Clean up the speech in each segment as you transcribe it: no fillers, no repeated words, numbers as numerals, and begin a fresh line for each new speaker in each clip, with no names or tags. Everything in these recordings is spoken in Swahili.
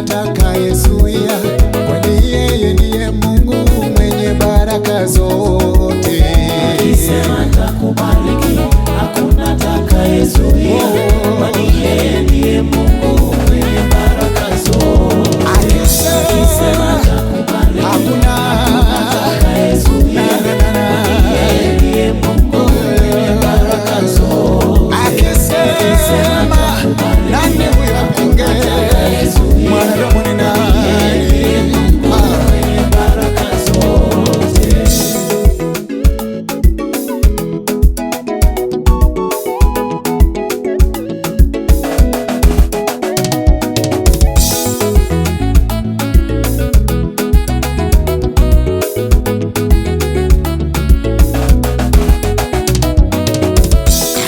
atakayezuia, kwani yeye ndiye Mungu mwenye baraka zote.
Akisema atakubariki, hakuna atakayezuia, kwani yeye ndiye Mungu mwenye baraka zote. Akisema atakubariki, hakuna atakayezuia, kwani yeye ndiye Mungu mwenye baraka zote.
Akisema nani huyo apinge? Mwanadamu ni nani?
Mwenye baraka zote.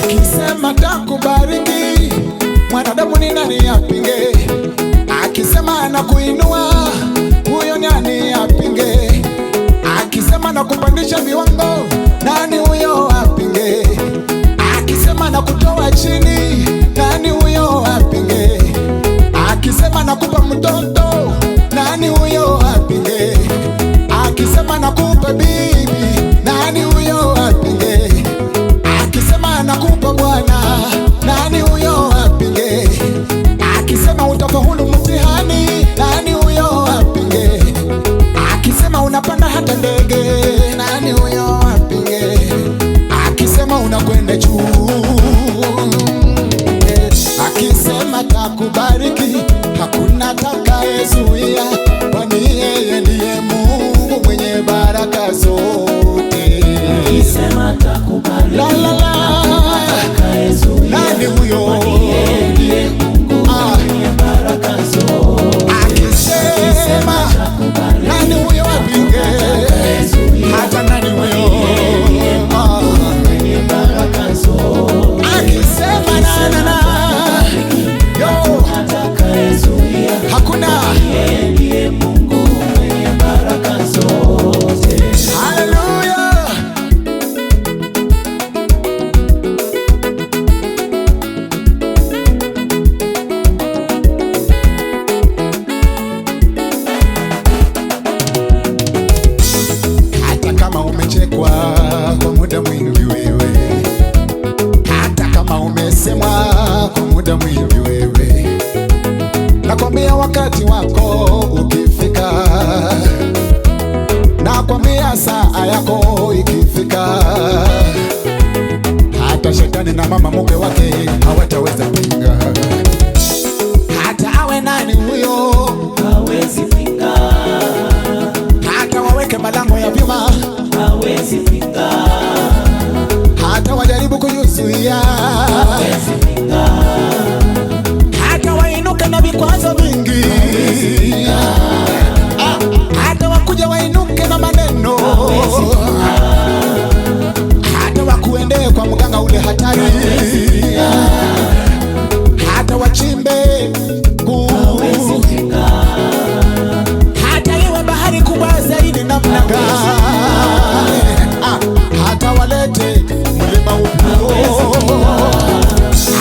Akisema takubariki, mwanadamu ni nani apinge? Akisema anakuinua, huyo nani apinge? Akisema nakupandisha viwango, nani huyo apinge? Akisema nakutoa chini, nani huyo apinge? Akisema nakupa mtoto, nani huyo apinge? Akisema nakupa bibi, nani huyo apinge? Akisema nakupa bwana, nani huyo apinge? Akisema utafaulu mtihani, nani huyo apinge? Akisema unapanda hata ndege, nani huyo apinge? Akisema unakwenda juu, akisema takubariki, hakuna atakayezuia, kwani yeye ndiye Mungu mwenye baraka zote.
Akisema atakubariki,
La la la,
atakayezuia,
nani huyo?
kwani yeye ndiye Mungu mwenye baraka zote.
Akisema
Atakubariki,
nani huyo apinge?
atakayezuia,
Hata nani huyo?
mwenye baraka zote.
Akisema na na na, yo,
Atakayezuia,
hakuna.
yeye ndiye Mungu mwenye baraka zote.
Haleluya. Hata kama umechekwa kwa muda mwingi wewe, hata kama umesemwa kwa muda mwingi wewe, nakwambia wakati wako ukifika, nakwambia saa yako ikifika, hata shetani na mama mke wake hawataweza pinga. Hata awe nani huyo,
Hawezi pinga,
hata waweke malango ya vyuma,
hawezi pinga,
hata wajaribu kujuzuia,
hawezi pinga,
hata wainuke na vikwazo vingi, hata wakuja wainuke na maneno, hata wakuendee kwa mganga ule hatari, hata wachimbe
hawezi pinga,
hata iwe bahari kubwa zaidi namna gani, hata walete mlima upio,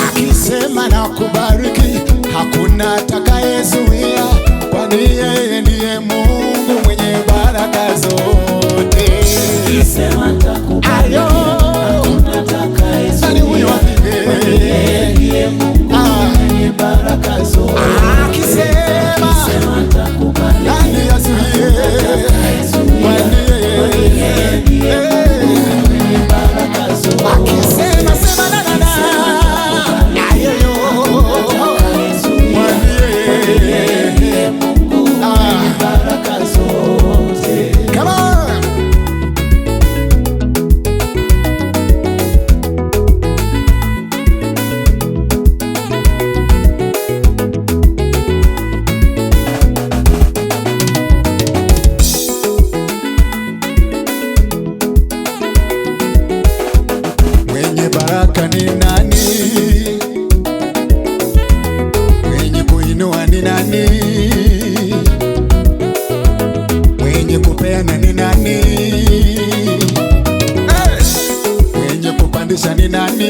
akisema na kubariki, hakuna atakayezuia, kwani yeye ndiye Mungu mwenye baraka zote.
akisema atakubariki,
Ayo,
hakuna
nani
atakayezuia,
huyo apinge?
kwani yeye ndiye Mungu mwenye baraka zote.
Akisema
Akisema atakubariki,
nani azuie? Kwani
yeye ndiye
yeye
mwenye baraka zote.
akisema sema na na na, ayoyo, kwani yeye
Ndiye Mungu mwenye baraka zote.
come on. Mwenye baraka ni nani? Mwenye kuinua ni nani? Mwenye kupeana ni nani? Hey! Mwenye kupandisha ni nani?